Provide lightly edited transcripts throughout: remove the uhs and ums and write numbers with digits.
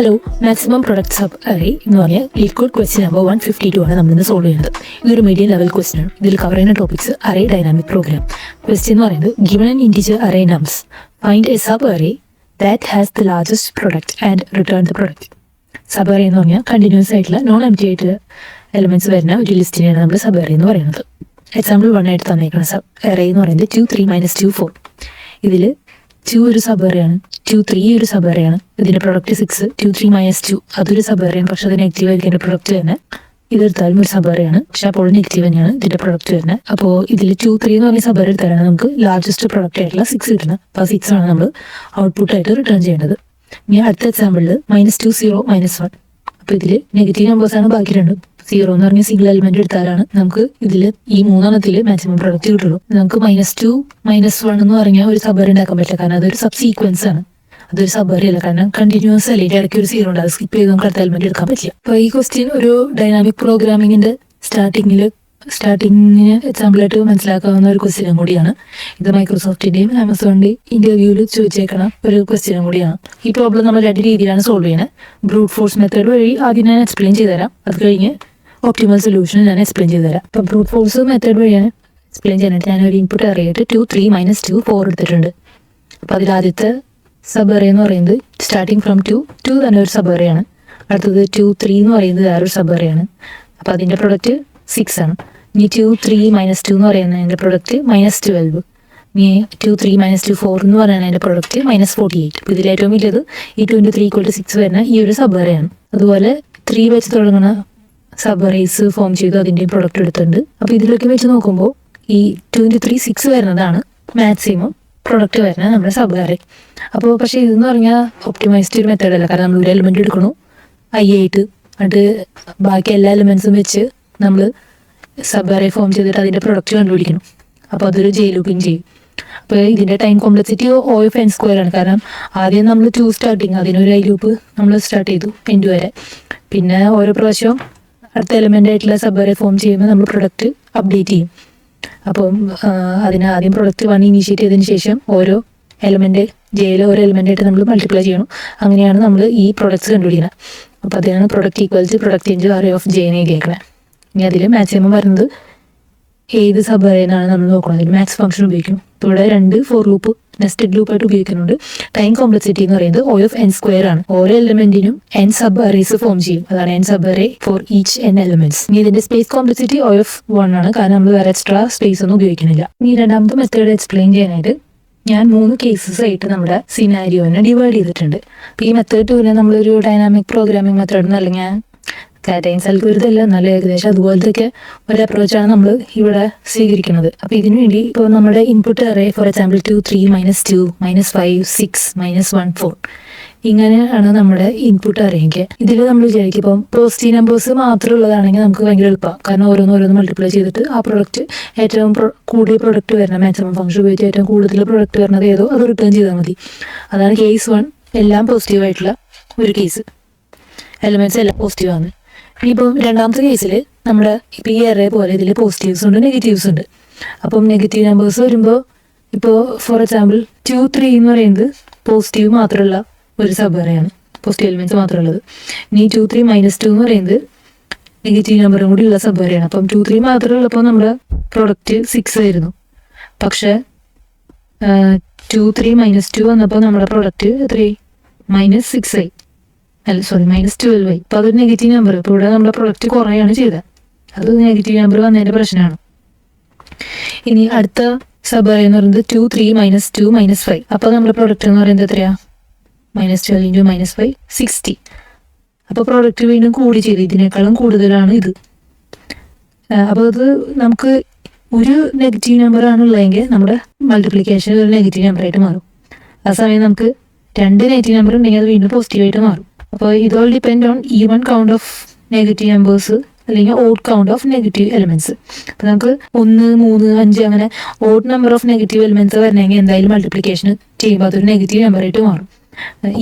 Hello, maximum product subarray എന്ന് പറഞ്ഞാൽ liquid question number 152 ആണ് നമ്മളിന്ന് സോൾവ് ചെയ്യുന്നത്. ഇതൊരു മീഡിയം ലെവൽ ക്വസ്റ്റ്യൻ ആണ്. ഇതിൽ കവർ ചെയ്യുന്ന topics array dynamic program. Question എന്ന് പറയുന്നത് given an integer array nums, find a subarray that has the largest product and return the product. Subarray എന്ന് പറഞ്ഞാൽ കണ്ടിന്യൂസ് ആയിട്ടുള്ള നോൺ എംപ്റ്റി ആയിട്ട് elements വരുന്ന ഒരു ലിസ്റ്റിനെയാണ് നമ്മൾ സബ് അറേ എന്ന് പറയുന്നത്. എക്സാമ്പിൾ 1 ആയിട്ട് തന്നേക്കുന്ന സബ് അറേ എന്ന് പറയുന്നത് 2 3 - 2 4. ഇതിൽ 2 ഒരു സബ് അറേയാണ്, 2 3 ഒരു സബ് അറേയാണ്. ഇതിന്റെ പ്രൊഡക്റ്റ് 6, 2 3 - 2 അതൊരു സബ് അറേയാണ്, പക്ഷെ അത് നെഗറ്റീവ് ആയിരിക്കും ഇതിന്റെ പ്രൊഡക്റ്റ് തന്നെ. ഇതെടുത്താലും ഒരു സബ് അറേയാണ്, പക്ഷെ അപ്പോൾ നെഗറ്റീവ് തന്നെയാണ് ഇതിന്റെ പ്രൊഡക്റ്റ് തന്നെ. അപ്പോൾ ഇതിൽ 2 3 എന്ന് പറഞ്ഞ സബ് അറേ എടുത്താലാണ് നമുക്ക് ലാർജസ്റ്റ് പ്രൊഡക്റ്റ് ആയിട്ടുള്ള 6 കിട്ടുന്നത്. അപ്പോൾ 6 ആണ് നമ്മൾ ഔട്ട്പുട്ട് ആയിട്ട് റിട്ടേൺ ചെയ്യേണ്ടത്. ഇനി അടുത്ത എക്സാമ്പിളിൽ -2 0 -1. അപ്പോൾ ഇതിൽ നെഗറ്റീവ് നമ്പേഴ്സ് ആണ് ബാക്കി രണ്ടും. 0 എന്ന് പറഞ്ഞ സിംഗിൾ എലിമെന്റ് എടുത്താലാണ് നമുക്ക് ഇതിൽ ഈ 3 മാക്സിമം പ്രൊഡക്റ്റ് കിട്ടുള്ളൂ. നമുക്ക് -2 -1 എന്ന് പറഞ്ഞാൽ ഒരു സബ് അറേ ഉണ്ടാക്കാൻ പറ്റില്ല, കാരണം അതൊരു സബ് സീക്വൻസ് ആണ്. അതൊരു സബ് അറേ അല്ല, കാരണം കണ്ടിന്യൂസ് അല്ലേ, ഇടയ്ക്ക് ഒരു 0 ഉണ്ട്, അത് സ്കിപ്പ് ചെയ്ത് നമുക്ക് അടുത്ത എലിമെന്റ് എടുക്കാൻ പറ്റില്ല. അപ്പോൾ ഈ ക്വസ്റ്റ്യൻ ഒരു ഡൈനാമിക് പ്രോഗ്രാമിങ്ങിന്റെ സ്റ്റാർട്ടിങ്ങിന് എക്സാമ്പിൾ ആയിട്ട് മനസ്സിലാക്കാവുന്ന ഒരു ക്വസ്റ്റ്യനും കൂടിയാണ്. ഇത് മൈക്രോസോഫ്റ്റിന്റെയും ആമസോണിന്റെയും ഇന്റർവ്യൂവിൽ ചോദിച്ചേക്കണ ഒരു ക്വസ്റ്റ്യനും കൂടിയാണ്. ഈ പ്രോബ്ലം നമ്മൾ 2 രീതിയിലാണ് സോൾവ് ചെയ്യുന്നത്. ബ്രൂട്ട് ഫോഴ്സ് മെത്തേഡ് വഴി ആദ്യം ഞാൻ എക്സ്പ്ലെയിൻ ചെയ്തുതരാം, അത് കഴിഞ്ഞ് ഒപ്റ്റിമൽ സൊല്യൂഷൻ ഞാൻ എക്സ്പ്ലെയിൻ ചെയ്തുതരാം. അപ്പം ബ്രൂട്ട് ഫോഴ്സ് മെത്തേഡ് വഴിയാണ് എക്സ്പ്ലെയിൻ ചെയ്യാനായിട്ട് ഞാൻ ഒരു ഇൻപുട്ട് അറിയായിട്ട് 2 3 - 2 4 എടുത്തിട്ടുണ്ട്. അപ്പോൾ അതിൽ ആദ്യത്തെ സബ് അറേ എന്ന് പറയുന്നത് സ്റ്റാർട്ടിങ് ഫ്രം 2 തന്നെ ഒരു സബ് അറേയാണ്. അടുത്തത് 2 3 എന്ന് പറയുന്നത് വേറൊരു സബ് അറേയാണ്. അപ്പോൾ അതിൻ്റെ പ്രൊഡക്റ്റ് 6 ആണ്. ഇനി 2 3 - 2 എന്ന് പറയുന്നതിൻ്റെ പ്രൊഡക്റ്റ് -12. ഇനി 2 3 - 2 4 എന്ന് പറയുന്നതിൻ്റെ പ്രൊഡക്റ്റ് -48. അപ്പോൾ ഇതിൽ ഏറ്റവും വലിയത് ഈ 2 × 3 = 6 വരുന്ന ഈ ഒരു സബ് അറേയാണ്. അതുപോലെ 3 വെച്ച് തുടങ്ങുന്ന സബ് അറേസ് ഫോം ചെയ്ത് അതിൻ്റെയും പ്രൊഡക്റ്റ് എടുത്തിട്ടുണ്ട്. അപ്പോൾ ഇതിലൊക്കെ വെച്ച് നോക്കുമ്പോൾ ഈ 2 × 3 6 വരുന്നതാണ് മാക്സിമം പ്രൊഡക്റ്റ് വരുന്നത് നമ്മുടെ സബ് അറേ. അപ്പോൾ പക്ഷേ ഇതെന്ന് പറഞ്ഞാൽ ഒപ്റ്റിമൈസ്ഡ് ഒരു മെത്തേഡ് അല്ല, കാരണം നമ്മൾ ഒരു എലിമെന്റ് എടുക്കണു ആയിട്ട് അത് ബാക്കി എല്ലാ എലിമെന്റ്സും വെച്ച് നമ്മൾ സബ് അറേ ഫോം ചെയ്തിട്ട് അതിൻ്റെ പ്രൊഡക്റ്റ് കണ്ടുപിടിക്കണം. അപ്പോൾ അതൊരു ജെ ലൂപ്പിംഗ് ചെയ്യും. അപ്പോൾ ഇതിൻ്റെ ടൈം കോംപ്ലക്സിറ്റി O(n²) ആണ്, കാരണം ആദ്യം നമ്മൾ 2 സ്റ്റാർട്ടിങ്, അതിനൊരു ഐ ലൂപ്പ് നമ്മൾ സ്റ്റാർട്ട് ചെയ്തു എൻഡ് വരെ. പിന്നെ ഓരോ പ്രാവശ്യവും അടുത്ത എലിമെന്റ് ആയിട്ടുള്ള സബ് അറേ ഫോം ചെയ്യുമ്പോൾ നമ്മൾ പ്രൊഡക്റ്റ് അപ്ഡേറ്റ് ചെയ്യും. അപ്പം അതിന് ആദ്യം പ്രൊഡക്റ്റ് 1 ഇനീഷ്യേറ്റ് ചെയ്തതിന് ശേഷം ഓരോ എലിമെന്റ് ജെയിലെ ഓരോ എലിമെന്റ് ആയിട്ട് നമ്മൾ മൾട്ടിപ്ലൈ ചെയ്യണം. അങ്ങനെയാണ് നമ്മൾ ഈ പ്രൊഡക്ട്സ് കണ്ടുപിടിക്കുന്നത്. അപ്പോൾ അതിനാണ് product equals product into array of J എന്ന് കേൾക്കുന്നത്. ഇനി അതിൽ മാക്സിമം വരുന്നത് ഏത് സബ് അറേനാണ് നമ്മൾ നോക്കുന്നത്. അതിൽ മാക്സ് ഫംഗ്ഷൻ ഉപയോഗിക്കും. ഇപ്പോൾ ഇവിടെ 2 ഫോർ ലൂപ്പ് നെസ്റ്റഡ് ലൂപ്പായിട്ട് ഉപയോഗിക്കുന്നുണ്ട്. ടൈം കോംപ്ലക്സിറ്റി എന്ന് പറയുന്നത് O(n²) ആണ്. ഓരോ എലിമെന്റിനും n സബ് അറേസ് ഫോം ചെയ്യും. അതാണ് n sub array for each n elements. ഇനി ഇതിന്റെ സ്പേസ് കോംപ്ലക്സിറ്റി O(1) ആണ്, കാരണം നമ്മൾ വേറെ എക്സ്ട്രാ സ്പേസ് ഒന്നും ഉപയോഗിക്കുന്നില്ല. ഇനി രണ്ടാമത്തെ മെത്തേഡ് എക്സ്പ്ലെയിൻ ചെയ്യാനായിട്ട് ഞാൻ 3 കേസസ് ആയിട്ട് നമ്മുടെ സിനാരിയോനെ ഡിവൈഡ് ചെയ്തിട്ടുണ്ട്. അപ്പോൾ ഈ മെത്തേഡ് പിന്നെ നമ്മളൊരു ഡൈനാമിക് പ്രോഗ്രാമിംഗ് മെത്തേഡ് എന്നല്ല, ഞാൻ കാറ്റൈൻസ് അൽഗോരിതം എന്നാലും ഏകദേശം അതുപോലത്തെ ഒരു അപ്രോച്ചാണ് നമ്മൾ ഇവിടെ സ്വീകരിക്കുന്നത്. അപ്പോൾ ഇതിനു വേണ്ടി ഇപ്പോൾ നമ്മുടെ ഇൻപുട്ട് അറേ ഫോർ എക്സാമ്പിൾ 2 3 - 2 -5 6 -1 4 ഇങ്ങനെയാണ് നമ്മുടെ ഇൻപുട്ട് അറേക്ക്. ഇതിൽ നമ്മൾ വിചാരിക്കും ഇപ്പം പോസിറ്റീവ് നമ്പേഴ്സ് മാത്രം ഉള്ളതാണെങ്കിൽ നമുക്ക് ഭയങ്കര എളുപ്പമാണ്, കാരണം ഓരോന്ന് മൾട്ടിപ്ലൈ ചെയ്തിട്ട് ആ പ്രൊഡക്റ്റ് ഏറ്റവും കൂടിയ പ്രൊഡക്റ്റ് വരുന്ന മാക്സിമം ഫംഗ്ഷൻ ഉപയോഗിച്ച് ഏറ്റവും കൂടുതൽ പ്രൊഡക്റ്റ് വരുന്നത് ഏതോ അത് റിട്ടേൺ ചെയ്താൽ മതി. അതാണ് കേസ് 1, എല്ലാം പോസിറ്റീവ് ആയിട്ടുള്ള ഒരു കേസ്, എലിമെന്റ്സ് എല്ലാം പോസിറ്റീവ് ആണ്. ഇനിയിപ്പം രണ്ടാമത്തെ കേസിൽ നമ്മുടെ ഇപ്പോൾ ഈ അറേ പോലെ ഇതിൽ പോസിറ്റീവ്സ് ഉണ്ട് നെഗറ്റീവ്സ് ഉണ്ട്. അപ്പം നെഗറ്റീവ് നമ്പേഴ്സ് വരുമ്പോൾ ഇപ്പോൾ ഫോർ എക്സാമ്പിൾ 2 3 എന്ന് പറയുന്നത് പോസിറ്റീവ് മാത്രമുള്ള ഒരു സബ് അറേയാണ്, പോസിറ്റീവ് എലിമെന്റ്സ് മാത്രമുള്ളത്. ഇനി 2 3 - 2 എന്ന് പറയുന്നത് നെഗറ്റീവ് നമ്പറും കൂടി ഉള്ള സബ് അറേയാണ്. അപ്പം 2 3 മാത്രമുള്ളപ്പോൾ നമ്മുടെ പ്രൊഡക്റ്റ് 6 ആയിരുന്നു. പക്ഷേ 2 3 - 2 വന്നപ്പോൾ നമ്മുടെ പ്രൊഡക്റ്റ് എത്രയായി? -6 ആയി, -12 ആയി. അപ്പോൾ അതൊരു നെഗറ്റീവ് നമ്പർ. ഇപ്പോൾ ഇവിടെ നമ്മുടെ പ്രൊഡക്റ്റ് കുറയാണ് ചെയ്തത്, അത് നെഗറ്റീവ് നമ്പർ വന്നതിൻ്റെ പ്രശ്നമാണ്. ഇനി അടുത്ത സബ് അറേ എന്ന് പറയുന്നത് 2 3 - 2 -5. അപ്പോൾ നമ്മുടെ പ്രൊഡക്റ്റ് എന്ന് പറയുന്നത് എത്രയാ? -12 × -5 60. അപ്പോൾ പ്രൊഡക്റ്റ് വീണ്ടും കൂടി ചെയ്ത് ഇതിനേക്കാളും കൂടുതലാണ് ഇത്. അപ്പോൾ അത് നമുക്ക് ഒരു നെഗറ്റീവ് നമ്പർ ആണുള്ളതെങ്കിൽ നമ്മുടെ മൾട്ടിപ്ലിക്കേഷൻ ഒരു നെഗറ്റീവ് നമ്പറായിട്ട് മാറും. ആ സമയം നമുക്ക് 2 നെഗറ്റീവ് നമ്പർ ഉണ്ടെങ്കിൽ അത് വീണ്ടും പോസിറ്റീവായിട്ട് മാറും. അപ്പോൾ ഇത് all depend on even count of negative numbers അല്ലെങ്കിൽ odd count of negative elements. അപ്പോൾ നമുക്ക് 1 3 5 അങ്ങനെ odd number of negative elements വരണമെങ്കിൽ എന്തായാലും മൾട്ടിപ്ലിക്കേഷൻ ചെയ്യുമ്പോൾ അതൊരു നെഗറ്റീവ് നമ്പറായിട്ട് മാറും.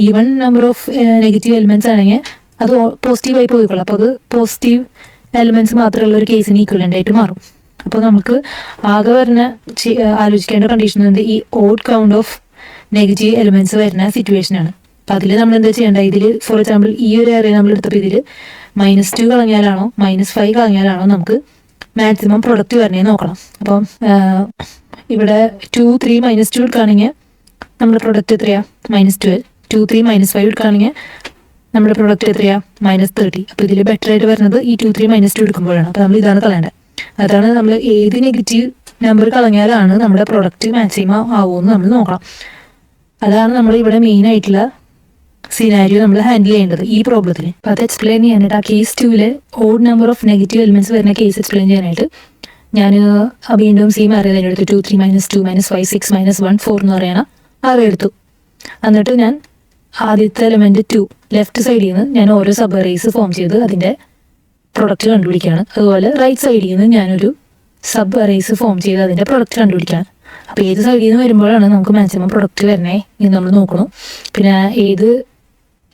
Even number of negative elements ആണെങ്കിൽ അത് പോസിറ്റീവായി പോയിക്കൊള്ളാം. അപ്പോൾ അത് പോസിറ്റീവ് എലിമെന്റ്സ് മാത്രമുള്ള ഒരു കേസിന് ഈക്വലൻ്റ് ആയിട്ട് മാറും. അപ്പോൾ നമുക്ക് ആകെ വരുന്ന ആലോചിക്കേണ്ട കണ്ടീഷൻ ഈ odd count of negative elements വരുന്ന സിറ്റുവേഷനാണ്. അപ്പം അതിൽ നമ്മൾ എന്താ ചെയ്യേണ്ടത്, ഇതിൽ ഫോർ എക്സാമ്പിൾ ഈ ഒരു ഏരിയ നമ്മൾ എടുത്തപ്പോൾ ഇതിൽ -2 കളഞ്ഞാലാണോ -5 കളഞ്ഞാലാണോ നമുക്ക് മാക്സിമം പ്രൊഡക്റ്റ് വരണേന്ന് നോക്കണം. അപ്പം ഇവിടെ 2 3 -2 എടുക്കുകയാണെങ്കിൽ നമ്മുടെ പ്രൊഡക്റ്റ് എത്രയാണ് -12. 2 3 -5 എടുക്കുകയാണെങ്കിൽ നമ്മുടെ പ്രൊഡക്റ്റ് എത്രയാണ് -30. അപ്പോൾ ഇതിൽ ബെറ്റർ ആയിട്ട് വരുന്നത് ഈ 2 3 -2 എടുക്കുമ്പോഴാണ്. അപ്പോൾ നമ്മൾ ഇതാണ് കളയേണ്ടത്. അതാണ് നമ്മൾ ഏത് നെഗറ്റീവ് നമ്പർ കളഞ്ഞാലാണ് നമ്മുടെ പ്രൊഡക്റ്റ് മാക്സിമം ആവുമെന്ന് നമ്മൾ നോക്കണം. അതാണ് നമ്മൾ ഇവിടെ മെയിൻ ആയിട്ടുള്ള സിനാരിയോ നമ്മൾ ഹാൻഡിൽ ചെയ്യേണ്ടത് ഈ പ്രോബ്ലത്തിന്. അപ്പോൾ അത് എക്സ്പ്ലെയിൻ ചെയ്യാനായിട്ട് ആ കേസ് 2-ലെ odd number of negative elements വരുന്ന കേസ് എക്സ്പ്ലെയിൻ ചെയ്യാനായിട്ട് ഞാൻ വീണ്ടും സെയിം അറേ തന്നെ എടുത്തു. 2 3 -2 -5 6 -1 4 എന്ന് പറയുന്ന അറേ എടുത്തു. എന്നിട്ട് ഞാൻ ആദ്യത്തെ എലിമെന്റ് 2 ലെഫ്റ്റ് സൈഡിൽ നിന്ന് ഞാൻ ഓരോ സബ് അറേസ് ഫോം ചെയ്ത് അതിൻ്റെ പ്രൊഡക്റ്റ് കണ്ടുപിടിക്കുകയാണ്. അതുപോലെ റൈറ്റ് സൈഡിൽ നിന്ന് ഞാനൊരു സബ് അറേസ് ഫോം ചെയ്ത് അതിൻ്റെ പ്രൊഡക്റ്റ് കണ്ടുപിടിക്കുകയാണ്. അപ്പോൾ ഏത് സൈഡിൽ നിന്ന് വരുമ്പോഴാണ് നമുക്ക് മാക്സിമം പ്രൊഡക്റ്റ് വരണേ എന്ന് നമ്മൾ നോക്കണം. പിന്നെ ഏത്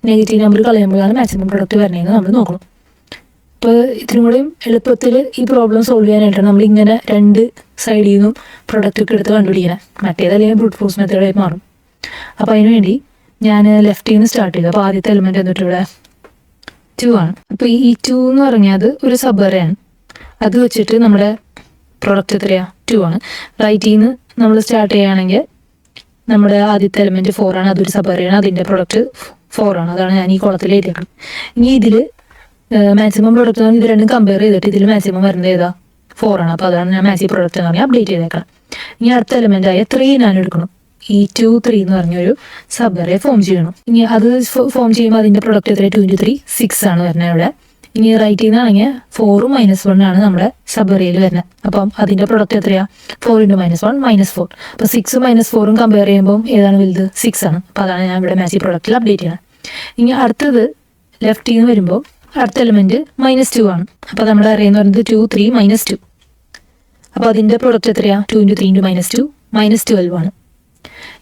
നെഗറ്റീവ് നമ്പർ കളയുമ്പോഴാണ് മാക്സിമം പ്രൊഡക്റ്റ് വരണേന്ന് നമ്മൾ നോക്കണം. ഇപ്പോൾ ഇത്തിരി കൂടെയും എളുപ്പത്തിൽ ഈ പ്രോബ്ലം സോൾവ് ചെയ്യാനായിട്ടാണ് നമ്മൾ ഇങ്ങനെ രണ്ട് സൈഡിൽ നിന്നും പ്രൊഡക്റ്റ് ഒക്കെ എടുത്ത് കണ്ടുപിടിക്കണം. മറ്റേതല്ലെങ്കിൽ ബ്രൂട്ട് ഫോഴ്സ് മെത്തേഡായി മാറും. അപ്പോൾ അതിന് വേണ്ടി ഞാൻ ലെഫ്റ്റിൽ നിന്ന് സ്റ്റാർട്ട് ചെയ്തു. അപ്പോൾ ആദ്യത്തെ എലിമെന്റ് എന്നിട്ട് ഇവിടെ 2 ആണ്. അപ്പോൾ ഈ 2 എന്ന് പറഞ്ഞാൽ ഒരു സബ് അറേയാണ്. അത് വെച്ചിട്ട് നമ്മുടെ പ്രൊഡക്റ്റ് എത്രയാണ് 2 ആണ്. റൈറ്റിൽ നിന്ന് നമ്മൾ സ്റ്റാർട്ട് ചെയ്യുകയാണെങ്കിൽ നമ്മുടെ ആദ്യത്തെ എലിമെന്റ് 4 ആണ്. അതൊരു സബ് അറേയാണ്. അതിൻ്റെ പ്രൊഡക്റ്റ് 4 ആണ്. അതാണ് ഞാൻ ഈ കോളത്തിൽ എഴുതിയേക്കുന്നത്. ഇനി ഇതിൽ മാക്സിമം പ്രൊഡക്റ്റ് ഇത് രണ്ടും കമ്പയർ ചെയ്തിട്ട് ഇതിൽ മാക്സിമം വരുന്നത് ഏതാ 4 ആണ്. അപ്പോൾ അതാണ് ഞാൻ മാക്സിമം പ്രൊഡക്റ്റ് എന്ന് പറഞ്ഞാൽ അപ്ഡേറ്റ് ചെയ്തേക്കണം. ഇനി അടുത്ത എലിമെന്റ് ആയ 3 ഞാൻ എടുക്കണം. ഈ 2 3 എന്ന് പറഞ്ഞൊരു സബ് അറേ ഫോം ചെയ്യണം. ഇനി അത് ഫോം ചെയ്യുമ്പോൾ അതിൻ്റെ പ്രൊഡക്റ്റ് എത്ര 2 × 3 6 ആണ് വരുന്നത് ഇവിടെ. ഇനി റൈറ്റിൽ നിന്നാണെങ്കിൽ 4 -1 ആണ് നമ്മുടെ സബ് അറേയിൽ വരുന്നത്. അപ്പം അതിൻ്റെ പ്രൊഡക്റ്റ് എത്രയാണ് 4 × -1 -4. അപ്പോൾ 6 -4 കമ്പയർ ചെയ്യുമ്പോൾ ഏതാണ് വലുത് 6 ആണ്. അപ്പോൾ അതാണ് ഞാൻ ഇവിടെ മാക്സിമം പ്രൊഡക്റ്റിൽ അപ്ഡേറ്റ് ചെയ്യണം. ഇനി അടുത്തത് ലെഫ്റ്റിൽ നിന്ന് വരുമ്പോൾ അടുത്ത എലിമെന്റ് -2 ആണ്. അപ്പോൾ നമ്മുടെ അറേ എന്ന് പറയുന്നത് 2 3 -2. അപ്പോൾ അതിൻ്റെ പ്രൊഡക്റ്റ് എത്രയാണ് 2 × 3 × -2 -12 ആണ്.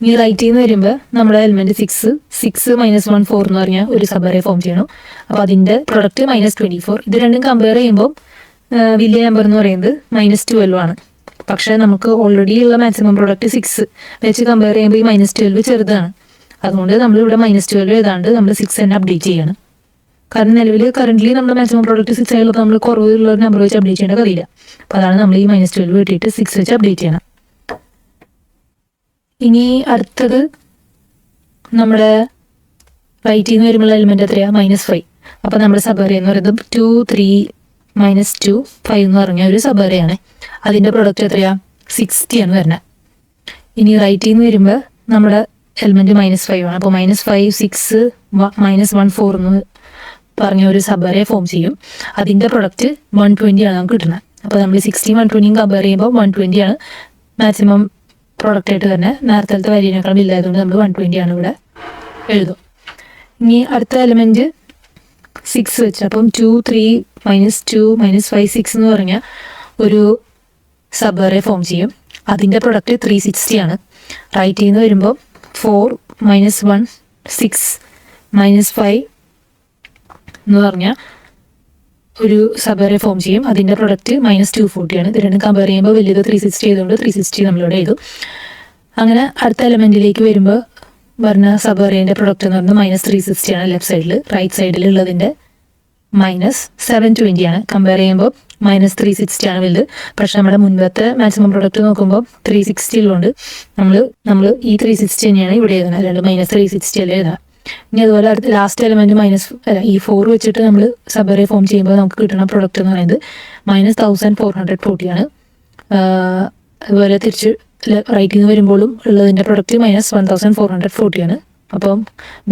ഇനി റൈറ്റിൽ നിന്ന് വരുമ്പോൾ നമ്മുടെ എലിമെന്റ് 6 6 -1 4 എന്ന് പറഞ്ഞാൽ ഒരു സബ് അറേ ഫോം ചെയ്യണം. അപ്പോൾ അതിൻ്റെ പ്രൊഡക്റ്റ് -24. ഇത് രണ്ടും കമ്പയർ ചെയ്യുമ്പോൾ വലിയ നമ്പർ എന്ന് പറയുന്നത് -12 ആണ്. പക്ഷേ നമുക്ക് ഓൾറെഡി ഉള്ള മാക്സിമം പ്രൊഡക്റ്റ് 6 വെച്ച് കമ്പയർ ചെയ്യുമ്പോൾ ഈ -12 ചെറുതാണ്. അതുകൊണ്ട് നമ്മളിവിടെ -12 ഏതാണ്ട് നമ്മൾ 6 തന്നെ അപ്ഡേറ്റ് ചെയ്യണം. കാരണം നിലവിൽ കറന്റ്ലി നമ്മുടെ മാക്സിമം പ്രോഡക്റ്റ് 6 ആയുള്ളൂ. നമ്മൾ കുറവുള്ള ഒരു നമ്പർ വെച്ച് അപ്ഡേറ്റ് ചെയ്യേണ്ട കാര്യമില്ല. അപ്പോൾ അതാണ് നമ്മൾ ഈ -12 കിട്ടിയിട്ട് 6 വെച്ച് അപ്ഡേറ്റ് ചെയ്യണം. ഇനി അടുത്തത് നമ്മുടെ റൈറ്റിൽ നിന്ന് വരുമ്പോൾ എലിമെന്റ് എത്രയാണ് -5. അപ്പോൾ നമ്മുടെ സബ് അറേ എന്ന് പറയുന്നത് 2 3 -2 5 എന്ന് പറഞ്ഞ ഒരു സബ് അറേയാണ്. അതിൻ്റെ പ്രൊഡക്റ്റ് എത്രയാണ് 60 ആണ് വരുന്നത്. ഇനി റൈറ്റിൽ നിന്ന് വരുമ്പോൾ നമ്മുടെ എലിമെന്റ് -5 ആണ്. അപ്പോൾ -5 6 -1 4 എന്ന് പറഞ്ഞ ഒരു സബ് അറേ ഫോം ചെയ്യും. അതിൻ്റെ പ്രൊഡക്റ്റ് 120 ആണ് നമുക്ക് കിട്ടുന്നത്. അപ്പോൾ നമ്മൾ 60 120 കമ്പയർ ചെയ്യുമ്പോൾ 120 ആണ് മാക്സിമം പ്രൊഡക്റ്റ് ആയിട്ട് തന്നെ. നേരത്തെ വരിയേക്കാളും ഇല്ലായതുകൊണ്ട് നമ്മൾ 120 ആണ് ഇവിടെ എഴുതും. ഇനി അടുത്ത എലിമെന്റ് 6 വെച്ച് അപ്പം 2 3 -2 -5 6 എന്ന് പറഞ്ഞാൽ ഒരു സബ് അറേ ഫോം ചെയ്യും. അതിൻ്റെ പ്രൊഡക്റ്റ് 360 ആണ്. റൈറ്റിൽ നിന്ന് വരുമ്പോൾ 4 -1 6 -5 എന്ന് പറഞ്ഞാൽ ഒരു സബ് അറേ ഫോം ചെയ്യും. അതിൻ്റെ പ്രൊഡക്റ്റ് -240 ആണ്. ഇത് രണ്ടും കമ്പയർ ചെയ്യുമ്പോൾ വലിയത് 360 ചെയ്തുകൊണ്ട് 360 നമ്മളിവിടെ എഴുതും. അങ്ങനെ അടുത്ത എലിമെന്റിലേക്ക് വരുമ്പോൾ വരുന്ന സബ് അറേൻ്റെ പ്രൊഡക്റ്റ് എന്ന് പറയുന്നത് -360 ആണ് ലെഫ്റ്റ് സൈഡിൽ. റൈറ്റ് സൈഡിൽ ഉള്ളതിൻ്റെ -720 ആണ്. കമ്പയർ ചെയ്യുമ്പോൾ -360 ആണ് വലുത്. പക്ഷെ നമ്മുടെ മുൻപത്തെ മാക്സിമം പ്രൊഡക്റ്റ് നോക്കുമ്പോൾ 360 ഉള്ളതുകൊണ്ട് നമ്മൾ ഈ 360 തന്നെയാണ് ഇവിടെ എഴുതുന്നത്. അല്ലാണ്ട് -360 അല്ലേ എഴുതാം. ഇനി അതുപോലെ അടുത്ത ലാസ്റ്റ് എലിമെന്റ് ഈ 4 വെച്ചിട്ട് നമ്മൾ സബ് അറേ ഫോം ചെയ്യുമ്പോൾ നമുക്ക് കിട്ടുന്ന പ്രൊഡക്റ്റ് എന്ന് പറയുന്നത് -1440 ആണ്. അതുപോലെ തിരിച്ച് റൈറ്റിൽ നിന്ന് വരുമ്പോഴും ഉള്ളതിൻ്റെ പ്രൊഡക്റ്റ് -1440 ആണ്. അപ്പം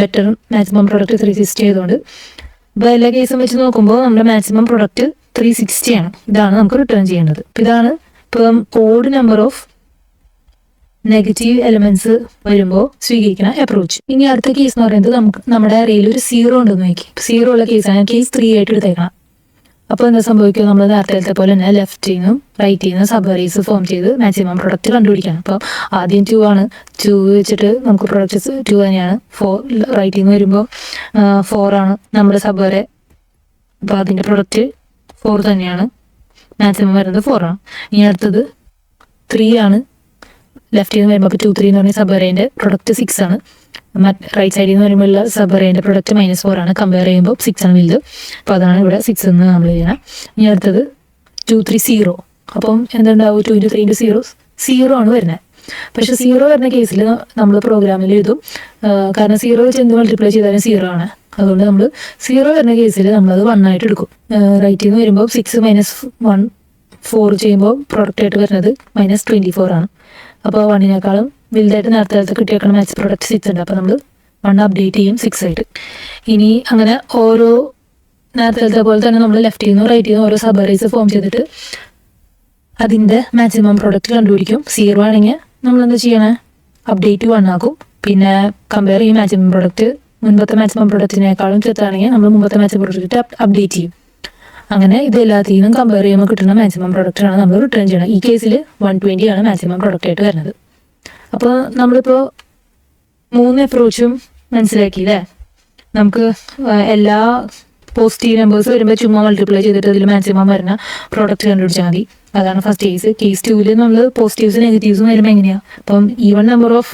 ബെറ്റർ മാക്സിമം പ്രൊഡക്റ്റ് 360 ആയതുകൊണ്ട് ഇപ്പോൾ എല്ലാ കേസും വെച്ച് നോക്കുമ്പോൾ നമ്മുടെ മാക്സിമം പ്രൊഡക്റ്റ് 360 ആണ്. ഇതാണ് നമുക്ക് റിട്ടേൺ ചെയ്യേണ്ടത്. ഇതാണ് ഇപ്പം odd number of negative elements വരുമ്പോൾ സ്വീകരിക്കുന്ന അപ്രോച്ച്. ഇനി അടുത്ത കേസ് എന്ന് പറയുന്നത് നമ്മുടെ അറേയിൽ ഒരു 0 ഉണ്ടെന്ന് നോക്കി. 0 ഉള്ള കേസാണ് കേസ് 3 ആയിട്ട് എടുത്തേക്കണം. അപ്പോൾ എന്താ സംഭവിക്കുക, നമ്മൾ നേരത്തെ പോലെ തന്നെ ലെഫ്റ്റിൽ നിന്നും റൈറ്റിൽ നിന്നും സബ് അറേസ് ഫോം ചെയ്ത് മാക്സിമം പ്രൊഡക്റ്റ് കണ്ടുപിടിക്കണം. അപ്പോൾ ആദ്യം 2 ആണ്. 2 വെച്ചിട്ട് നമുക്ക് പ്രൊഡക്റ്റ് 2 തന്നെയാണ്. 4 റൈറ്റിൽ നിന്ന് വരുമ്പോൾ 4 ആണ് നമ്മുടെ സബ് അറേ. അപ്പോൾ അതിൻ്റെ പ്രൊഡക്റ്റ് 4 തന്നെയാണ്. മാക്സിമം വരുന്നത് 4 ആണ്. ഇനി അടുത്തത് 3 ആണ്. ലെഫ്റ്റിൽ നിന്ന് വരുമ്പോൾ 2 3 എന്ന് പറഞ്ഞാൽ സബ് അറേൻ്റെ പ്രൊഡക്റ്റ് 6 ആണ്. റൈറ്റ് സൈഡിൽ നിന്ന് വരുമ്പോൾ സബ് അറേൻ്റെ പ്രൊഡക്റ്റ് -4 ആണ്. കമ്പയർ ചെയ്യുമ്പോൾ 6 ആണ് വലുത്. അപ്പോൾ അതാണ് ഇവിടെ 6 എന്ന് നമ്മൾ ചെയ്യണം. ഇനി അടുത്തത് 2 3 0. അപ്പം എന്തുണ്ടാവും? 2 × 3 × 0 0 ആണ് വരുന്നത്. പക്ഷെ 0 വരുന്ന കേസിൽ നമ്മൾ പ്രോഗ്രാമിൽ എഴുതും, കാരണം 0 വെച്ച് എന്ത് മൾട്ടിപ്ലൈ ചെയ്താലും 0 ആണ്. അതുകൊണ്ട് നമ്മൾ 0 വരുന്ന കേസിൽ നമ്മളത് 1 ആയിട്ട് എടുക്കും. റൈറ്റിൽ നിന്ന് വരുമ്പോൾ 6 - 1 4 ചെയ്യുമ്പോൾ പ്രൊഡക്റ്റ് ആയിട്ട് വരുന്നത് -24 ആണ്. അപ്പോൾ 1-നേക്കാളും വലുതായിട്ട് നേരത്തെ കിട്ടിയേക്കുന്ന മാച്ച് പ്രൊഡക്റ്റ് 6 ഉണ്ട്. അപ്പോൾ നമ്മൾ 1 അപ്ഡേറ്റ് ചെയ്യും 6 ആയിട്ട്. ഇനി അങ്ങനെ ഓരോ നേരത്തെ പോലെ തന്നെ നമ്മൾ ലെഫ്റ്റിൽ നിന്നും റൈറ്റിൽ നിന്നും ഓരോ സബ് അറേസ് ഫോം ചെയ്തിട്ട് അതിൻ്റെ മാക്സിമം പ്രൊഡക്റ്റ് കണ്ടുപിടിക്കും. 0 ആണെങ്കിൽ നമ്മൾ എന്താ ചെയ്യണേ? അപ്ഡേറ്റ് 1 ആക്കും. പിന്നെ കമ്പയർ ചെയ്യും മാക്സിമം പ്രൊഡക്റ്റ് മുൻപത്തെ മാക്സിമം പ്രൊഡക്റ്റിനേക്കാളും ചെറുതാണെങ്കിൽ നമ്മൾ മുമ്പത്തെ മാക്സിമം പ്രൊഡക്റ്റ് അപ്ഡേറ്റ് ചെയ്യും. അങ്ങനെ ഇത് എല്ലാത്തിൽ നിന്നും കമ്പയർ ചെയ്യുമ്പോൾ കിട്ടുന്ന മാക്സിമം പ്രൊഡക്റ്റാണ് നമ്മൾ റിട്ടേൺ ചെയ്യണം. ഈ കേസിൽ 120 ആണ് മാക്സിമം പ്രൊഡക്റ്റ് ആയിട്ട് വരുന്നത്. അപ്പോൾ നമ്മളിപ്പോൾ 3 അപ്രോച്ചും മനസ്സിലാക്കിയില്ലേ? നമുക്ക് എല്ലാ പോസിറ്റീവ് നമ്പേഴ്സ് വരുമ്പോൾ ചുമ്മാ മൾട്ടിപ്ലൈ ചെയ്തിട്ട് അതിൽ മാക്സിമം വരുന്ന പ്രോഡക്റ്റ് കണ്ടുപിടിച്ചാൽ മതി. അതാണ് ഫസ്റ്റ് കേസ്. കേസ് 2 നമ്മൾ പോസിറ്റീവ്സും നെഗറ്റീവ്സും വരുമ്പോൾ എങ്ങനെയാണ്? അപ്പം even number of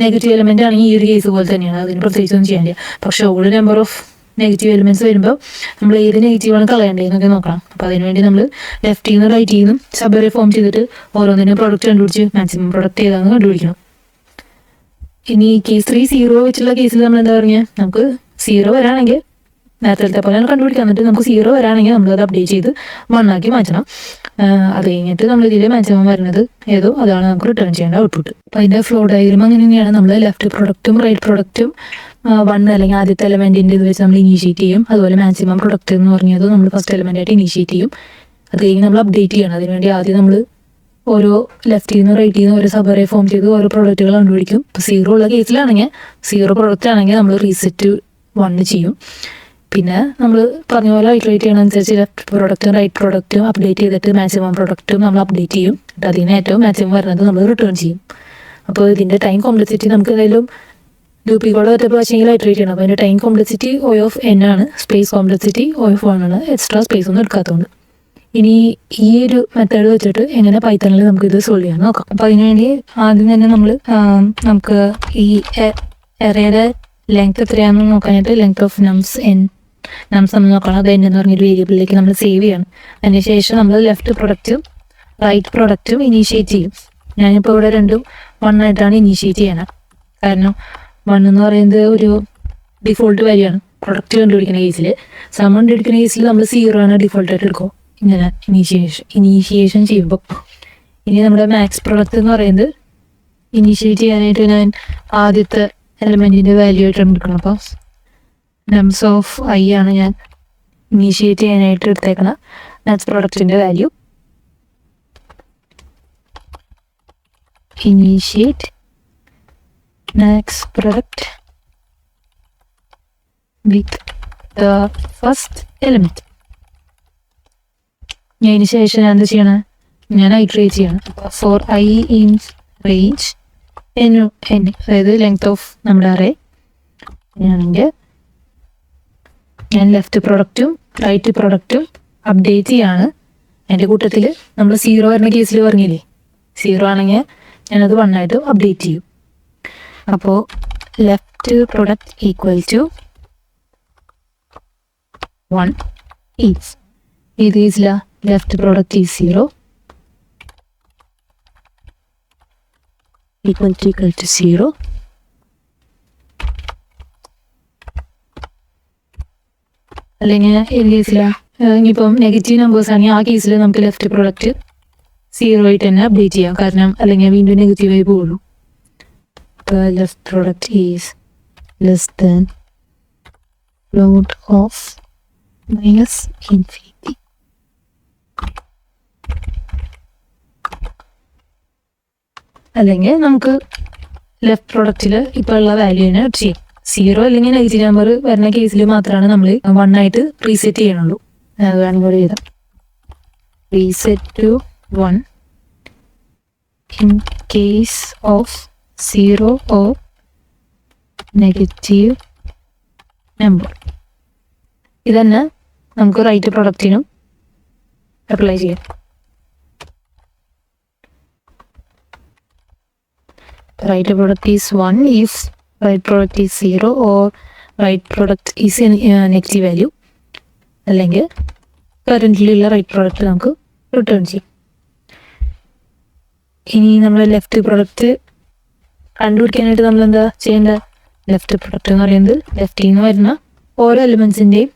negative element ആണെങ്കിൽ ഈ ഒരു കേസ് പോലെ തന്നെയാണ്, അതിന് പ്രത്യേകിച്ചൊന്നും ചെയ്യാൻ പറ്റില്ല. പക്ഷെ old number of negative elements വരുമ്പോൾ നമ്മൾ ഏത് നെഗറ്റീവാണ് കളയേണ്ടതെന്നൊക്കെ നോക്കണം. അപ്പോൾ അതിനുവേണ്ടി നമ്മൾ ലെഫ്റ്റിൽ നിന്ന് റൈറ്റിൽ നിന്നും സബ് അറേ ഫോം ചെയ്തിട്ട് ഓരോന്നിനും പ്രോഡക്റ്റ് കണ്ടുപിടിച്ച് മാക്സിമം പ്രോഡക്റ്റ് ഏതാണെന്ന് കണ്ടുപിടിക്കണം. ഇനി കേസ് 3 0 വെച്ചുള്ള കേസിൽ നമ്മൾ എന്താ പറഞ്ഞാൽ, നമുക്ക് 0 വരാണെങ്കിൽ നേരത്തെ പോലെ കണ്ടുപിടിക്കാൻ. എന്നിട്ട് നമുക്ക് 0 വരാണെങ്കിൽ നമ്മളത് അപ്ഡേറ്റ് ചെയ്ത് 1 ആക്കി മാറ്റണം. അത് കഴിഞ്ഞിട്ട് നമ്മൾ ഇതിൽ മാക്സിമം വരുന്നത് ഏതോ അതാണ് നമുക്ക് റിട്ടേൺ ചെയ്യേണ്ട ഔട്ട്പുട്ട്. അപ്പോൾ അതിൻ്റെ ഫ്ലോ ഡയഗ്രാം അങ്ങനെ തന്നെയാണ്. നമ്മൾ ലെഫ്റ്റ് പ്രൊഡക്റ്റും റൈറ്റ് പ്രൊഡക്റ്റും 1 അല്ലെങ്കിൽ ആദ്യത്തെ എലമെൻറ്റിൻ്റെ ഇത് വെച്ച് നമ്മൾ ഇനീഷ്യേറ്റ് ചെയ്യും. അതുപോലെ മാക്സിമം പ്രൊഡക്റ്റ് എന്ന് പറഞ്ഞത് നമ്മൾ ഫസ്റ്റ് എലമെൻ്റായിട്ട് ഇനീഷ്യേറ്റ് ചെയ്യും. അത് കഴിഞ്ഞ് നമ്മൾ അപ്ഡേറ്റ് ചെയ്യണം. അതിനുവേണ്ടി ആദ്യം നമ്മൾ ഓരോ ലെഫ്റ്റിൽ നിന്ന് റൈറ്റിൽ നിന്ന് ഓരോ സബ് അറേ ഫോം ചെയ്ത് ഓരോ പ്രൊഡക്റ്റുകൾ കണ്ടുപിടിക്കും. ഇപ്പോൾ 0 ഉള്ള കേസിലാണെങ്കിൽ 0 പ്രൊഡക്റ്റ് ആണെങ്കിൽ നമ്മൾ റീസെറ്റ് 1 ചെയ്യും. പിന്നെ നമ്മൾ പറഞ്ഞ പോലെ ഇറ്ററേറ്റ് ചെയ്യണമനുസരിച്ച് ലെഫ്റ്റ് പ്രൊഡക്റ്റും റൈറ്റ് പ്രൊഡക്റ്റും അപ്ഡേറ്റ് ചെയ്തിട്ട് മാക്സിമം പ്രൊഡക്റ്റും നമ്മൾ അപ്ഡേറ്റ് ചെയ്യും. എന്നിട്ട് അതിന് ഏറ്റവും മാക്സിമം വരുന്നത് നമ്മൾ റിട്ടേൺ ചെയ്യും. അപ്പോൾ ഇതിൻ്റെ ടൈം കോംപ്ലക്സിറ്റി നമുക്ക് എന്തായാലും ലൂപ്പിക്കോടെ ഒറ്റ പ്രാവശ്യമെങ്കിലും ഇറ്ററേറ്റ് ചെയ്യണം. അപ്പോൾ അതിൻ്റെ ടൈം കോംപ്ലക്സിറ്റി O(n) ആണ്, സ്പേസ് കോംപ്ലക്സിറ്റി O(1) ആണ്. എക്സ്ട്രാ സ്പേസ് ഒന്നും എടുക്കാത്തതുകൊണ്ട്. ഇനി ഈ ഒരു മെത്തേഡ് വെച്ചിട്ട് എങ്ങനെ പൈത്തണിൽ നമുക്കിത് സോൾവ് ചെയ്യാൻ നോക്കാം. അപ്പോൾ അതിനുവേണ്ടി ആദ്യം തന്നെ നമുക്ക് ഈ എറയുടെ ലെങ്ത് എത്രയാണെന്ന് നോക്കാനായിട്ട് ലെങ്ത് ഓഫ് നംസ് നമ്മൾ നോക്കണം. അത് n എന്ന് പറഞ്ഞൊരു വേരിയബിളിലേക്ക് നമ്മൾ സേവ് ചെയ്യണം. അതിനുശേഷം നമ്മൾ ലെഫ്റ്റ് പ്രൊഡക്റ്റും റൈറ്റ് പ്രൊഡക്റ്റും ഇനീഷ്യേറ്റ് ചെയ്യും. ഞാനിപ്പോൾ ഇവിടെ രണ്ടും 1 ആയിട്ടാണ് ഇനീഷ്യേറ്റ് ചെയ്യണം. കാരണം 1 എന്ന് പറയുന്നത് ഒരു ഡിഫോൾട്ട് വാല്യൂ ആണ് പ്രൊഡക്റ്റ് കണ്ടുപിടിക്കുന്ന കേസിൽ. സം കണ്ടുപിടിക്കുന്ന കേസിൽ നമ്മൾ 0 ആണ് ഡിഫോൾട്ടായിട്ട് എടുക്കും ഇങ്ങനെ ഇനീഷ്യേഷൻ ചെയ്യുമ്പോൾ. ഇനി നമ്മുടെ മാക്സ് പ്രൊഡക്റ്റ് എന്ന് പറയുന്നത് ഇനീഷ്യേറ്റ് ചെയ്യാനായിട്ട് ഞാൻ ആദ്യത്തെ എലമെൻറ്റിൻ്റെ വാല്യൂ ആയിട്ടാണ് എടുക്കണം. അപ്പോൾ നംസ് ഓഫ് I ആണ് ഞാൻ ഇനീഷ്യേറ്റ് ചെയ്യാനായിട്ട് എടുത്തേക്കണം മാക്സ് പ്രൊഡക്റ്റിൻ്റെ value. Initiate max product with the first element. അതിന് ശേഷം ഞാൻ എന്താ ചെയ്യണം? ഞാൻ ഇറ്ററേറ്റ് ചെയ്യണം. For I in range n, അതായത് ലെങ്ത് ഓഫ് നമ്മുടെ അറേ ആണെങ്കിൽ ഞാൻ ലെഫ്റ്റ് പ്രൊഡക്റ്റും റൈറ്റ് പ്രൊഡക്റ്റും അപ്ഡേറ്റ് ചെയ്യാണ്. എൻ്റെ കൂട്ടത്തിൽ നമ്മൾ 0 വരുന്ന കേസിൽ പറഞ്ഞില്ലേ, 0 ആണെങ്കിൽ ഞാനത് 1 ആയിട്ട് അപ്ഡേറ്റ് ചെയ്യും. അപ്പോൾ left product equal to 1 is ഏത് കേസിലാണ്? Left product is 0 equal to 0. അല്ലെങ്കിൽ ഏത് കേസിലാണ്? ഇനിയിപ്പം നെഗറ്റീവ് നമ്പേഴ്സ് ആണെങ്കിൽ ആ കേസിൽ നമുക്ക് ലെഫ്റ്റ് പ്രൊഡക്റ്റ് 0 ആയിട്ട് തന്നെ അപ്ഡേറ്റ് ചെയ്യാം. കാരണം അല്ലെങ്കിൽ വീണ്ടും നെഗറ്റീവായി പോകുള്ളൂ. അപ്പോൾ left product is less than float of -∞. അല്ലെങ്കിൽ നമുക്ക് ലെഫ്റ്റ് പ്രൊഡക്റ്റിൽ ഇപ്പോൾ ഉള്ള വാല്യൂവിനെ ചെയ്യാം. 0 അല്ലെങ്കിൽ നെഗറ്റീവ് നമ്പർ വരുന്ന കേസിൽ മാത്രമാണ് നമ്മൾ 1 ആയിട്ട് റീസെറ്റ് ചെയ്യണുള്ളൂ. അത് വേണമെങ്കിൽ ഇവിടെ എഴുതാം. Reset to 1 in case of 0 or negative number. ഇതന്നെ നമുക്ക് റൈറ്റ് പ്രൊഡക്റ്റിനും അപ്ലൈ ചെയ്യാം. right product is 1 if right product is 0 or right product is in negative value, അല്ലെങ്കിൽ കറൻ്റിലുള്ള റൈറ്റ് പ്രോഡക്റ്റ് നമുക്ക് റിട്ടേൺ ചെയ്യും. ഇനി നമ്മൾ ലെഫ്റ്റ് പ്രൊഡക്റ്റ് കണ്ടുപിടിക്കാനായിട്ട് നമ്മൾ എന്താ ചെയ്യേണ്ടത്? ലെഫ്റ്റ് പ്രൊഡക്റ്റ് എന്ന് പറയുന്നത് ലെഫ്റ്റിൽ നിന്ന് വരുന്ന ഓരോ എലിമെൻസിൻ്റെയും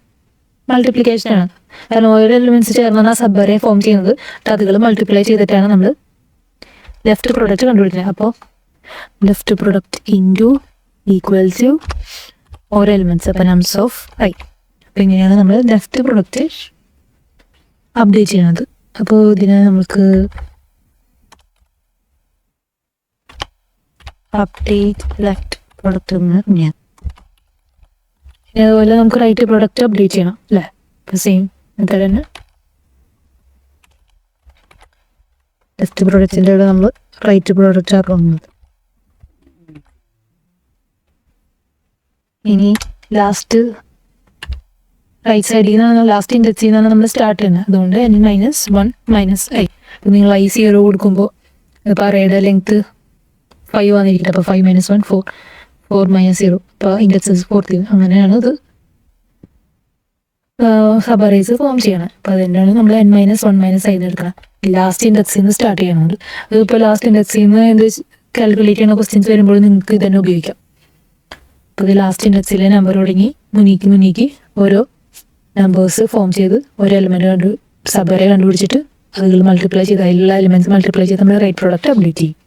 മൾട്ടിപ്ലിക്കേഷനാണ്. കാരണം ഓരോ എലിമെൻറ്റ്സ് ചേർന്നാണ് ആ സബ് അറേ ഫോം ചെയ്യുന്നത്. അതുകൾ മൾട്ടിപ്ലൈ ചെയ്തിട്ടാണ് നമ്മൾ ലെഫ്റ്റ് പ്രൊഡക്റ്റ് കണ്ടുപിടിക്കുന്നത്. അപ്പോൾ left product into equal to ഓരോ എലിമെൻറ്റ്സ്, അപ്പോൾ നംസ് ഓഫ് ഐ. അപ്പോൾ ഇങ്ങനെയാണ് നമ്മൾ ലെഫ്റ്റ് പ്രൊഡക്റ്റ് അപ്ഡേറ്റ് ചെയ്യുന്നത്. അപ്പോൾ ഇതിനെ നമുക്ക് അപ്ഡേറ്റ് ലെഫ്റ്റ് പ്രൊഡക്റ്റ് എന്ന് ഞാൻ അതുപോലെ നമുക്ക് റൈറ്റ് പ്രൊഡക്റ്റ് അപ്ഡേറ്റ് ചെയ്യണം അല്ലേ? ഇപ്പോൾ സെയിം മെത്തേഡ് തന്നെ ലെഫ്റ്റ് പ്രൊഡക്റ്റിൻ്റെ കൂടെ നമ്മൾ റൈറ്റ് പ്രൊഡക്റ്റ് ആക്കുന്നത്. ഇനി ലാസ്റ്റ് റൈറ്റ് സൈഡിൽ നിന്നാണ് ലാസ്റ്റ് ഇൻഡെക്സിൽ നിന്നാണ് നമ്മൾ സ്റ്റാർട്ട് ചെയ്യുന്നത്. അതുകൊണ്ട് n-1 - i. നിങ്ങൾ i 0 കൊടുക്കുമ്പോൾ ഇപ്പോൾ അറേയുടെ ലെങ്ത്ത് 5 വന്നിരിക്കട്ടെ. അപ്പോൾ 5 - 1 4 4 - 0. അപ്പോൾ ഇൻഡെക്സസ് 4 അങ്ങനെയാണ് ഇത് സബ് അറേസ് ഫോം ചെയ്യണം. അപ്പോൾ അതുകൊണ്ടാണ് നമ്മൾ n-1 - i എടുക്കണം. ലാസ്റ്റ് ഇൻഡെക്സിൽ നിന്ന് സ്റ്റാർട്ട് ചെയ്യണമുണ്ട്. അതിപ്പോൾ ലാസ്റ്റ് ഇൻഡെക്സിൽ നിന്ന് എന്ത് കാൽക്കുലേറ്റ് ചെയ്യുന്ന ക്വസ്റ്റ്യൻസ് വരുമ്പോൾ നിങ്ങൾക്ക് ഇതന്നെ ഉപയോഗിക്കാം. അപ്പോൾ ഇത് ലാസ്റ്റ് ഇൻഡെക്സിലെ നമ്പർ തുടങ്ങി മുന്നിക്ക് ഓരോ നമ്പേഴ്സ് ഫോം ചെയ്ത് ഓരോ എലിമെൻറ്റ് സബ് അറേ കണ്ടുപിടിച്ചിട്ട് അതുകൾ മൾട്ടിപ്ലൈ ചെയ്ത് അതിലുള്ള എലിമെൻറ്റ്സ് മൾട്ടിപ്ലൈ ചെയ്ത് നമ്മൾ റൈറ്റ് പ്രോഡക്റ്റ് അപ്ഡേറ്റ് ചെയ്യും.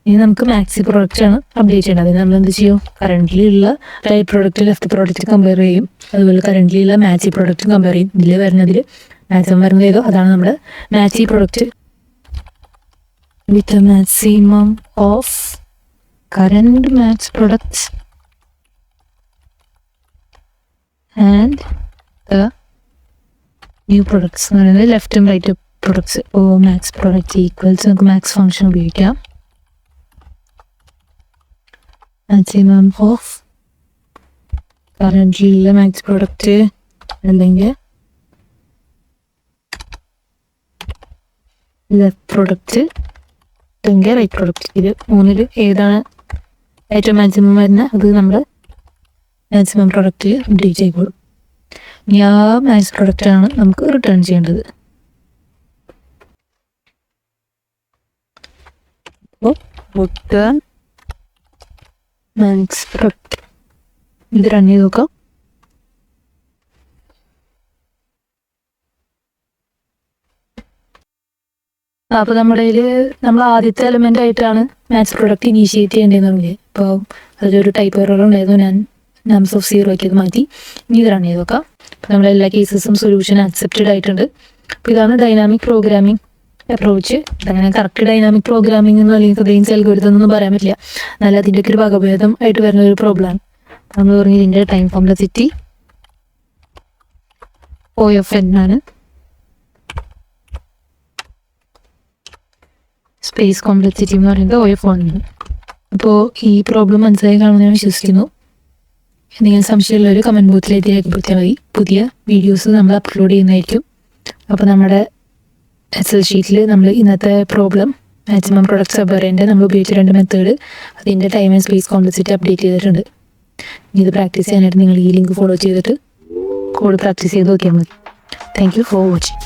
ഇനി നമുക്ക് മാക്സി പ്രോഡക്റ്റ് ആണ് അപ്ഡേറ്റ് ചെയ്യേണ്ടത്. അതിന് നമ്മൾ എന്ത് ചെയ്യും? കറൻ്റ്ലി ഉള്ള right product left product compare ചെയ്യും. അതുപോലെ കറൻ്റ്ലി ഉള്ള മാച്ചി പ്രോഡക്റ്റ് കമ്പയർ ചെയ്യും. ഇതിൽ വരുന്നതിൽ മാക്സിമം വരുന്നത് ഏതോ അതാണ് നമ്മുടെ max product. With maximum of current max products and new products എന്ന് പറയുന്നത് ലെഫ്റ്റും റൈറ്റും പ്രൊഡക്ട്സ്. ഇപ്പോൾ മാക്സ് പ്രൊഡക്റ്റ് ഈക്വൽസ് നമുക്ക് മാക്സ് ഫംഗ്ഷൻ ഉപയോഗിക്കാം. മാക്സിമം ഓഫ് കറൻ്റിലുള്ള മാക്സ് പ്രൊഡക്റ്റ് അല്ലെങ്കിൽ ലെഫ്റ്റ് പ്രൊഡക്റ്റ് അല്ലെങ്കിൽ റൈറ്റ് പ്രൊഡക്റ്റ്. ഇത് മൂന്നിൽ ഏതാണ് ഏറ്റവും മാക്സിമം വരുന്നത് അത് നമ്മൾ മാക്സിമം പ്രൊഡക്റ്റ് അപ്ഡേറ്റ് ചെയ്തോളും. ഇനി ആ മാക്സ് പ്രൊഡക്റ്റാണ് നമുക്ക് റിട്ടേൺ ചെയ്യേണ്ടത്. അപ്പോൾ റിട്ടേൺ മാക്സ് പ്രൊഡക്റ്റ് ഇത് റൺ ചെയ്ത് നോക്കാം. അപ്പോൾ നമ്മുടെ കയ്യിൽ നമ്മൾ ആദ്യത്തെ എലമെൻ്റ് ആയിട്ടാണ് മാക്സ് പ്രൊഡക്റ്റ് ഇനീഷ്യേറ്റ് ചെയ്യേണ്ടതെന്ന്. അപ്പോൾ അതിലൊരു ടൈപ്പ് എറർ ഉണ്ടായിരുന്നു. ഞാൻ നംസ് ഓഫ് 0 ആക്കിയത് മാറ്റി. ഇനി ഇത് റൺ ചെയ്ത് നോക്കാം. അപ്പോൾ നമ്മുടെ എല്ലാ കേസസും സൊല്യൂഷൻ ആക്സെപ്റ്റഡ് ആയിട്ടുണ്ട്. അപ്പോൾ ഇതാണ് ഡൈനാമിക് പ്രോഗ്രാമിംഗ് അപ്രോച്ച്. അങ്ങനെ കറക്റ്റ് ഡൈനാമിക് പ്രോഗ്രാമിംഗ് എന്ന് അല്ലെങ്കിൽ റേഞ്ച് അൽഗോരിതം എന്നൊന്നും പറയാൻ പറ്റില്ല. നല്ല അതിൻ്റെയൊക്കെ ഒരു വകഭേദം ആയിട്ട് വരുന്ന ഒരു പ്രോബ്ലമാണ്. നമ്മൾ പറഞ്ഞ ഇതിൻ്റെ ടൈം കോംപ്ലക്സിറ്റി O(n) ആണ്. സ്പേസ് കോംപ്ലക്സിറ്റി എന്ന് പറയുന്നത് O(1) ആണ്. അപ്പോൾ ഈ പ്രോബ്ലം മനസ്സിലായി കാണുമെന്ന് ഞാൻ വിശ്വസിക്കുന്നു. എന്തെങ്കിലും സംശയമുള്ളവർ കമൻറ്റ് ബോക്സിലേക്ക് രേഖപ്പെടുത്തിയാൽ മതി. പുതിയ വീഡിയോസ് നമ്മൾ അപ്ലോഡ് ചെയ്യുന്നതായിരിക്കും. അപ്പോൾ നമ്മുടെ എക്സൽ ഷീറ്റിൽ നമ്മൾ ഇന്നത്തെ പ്രോബ്ലം മാക്സിമം പ്രൊഡക്റ്റ് സബ് അറേൻ്റെ നമ്മൾ ഉപയോഗിച്ച 2 മെത്തേഡ് അതിൻ്റെ time and space complexity update ചെയ്തിട്ടുണ്ട്. ഇനി ഇത് പ്രാക്ടീസ് ചെയ്യാനായിട്ട് നിങ്ങൾ ഈ ലിങ്ക് ഫോളോ ചെയ്തിട്ട് കോഡ് പ്രാക്ടീസ് ചെയ്ത് നോക്കിയാൽ മതി. Thank you for watching.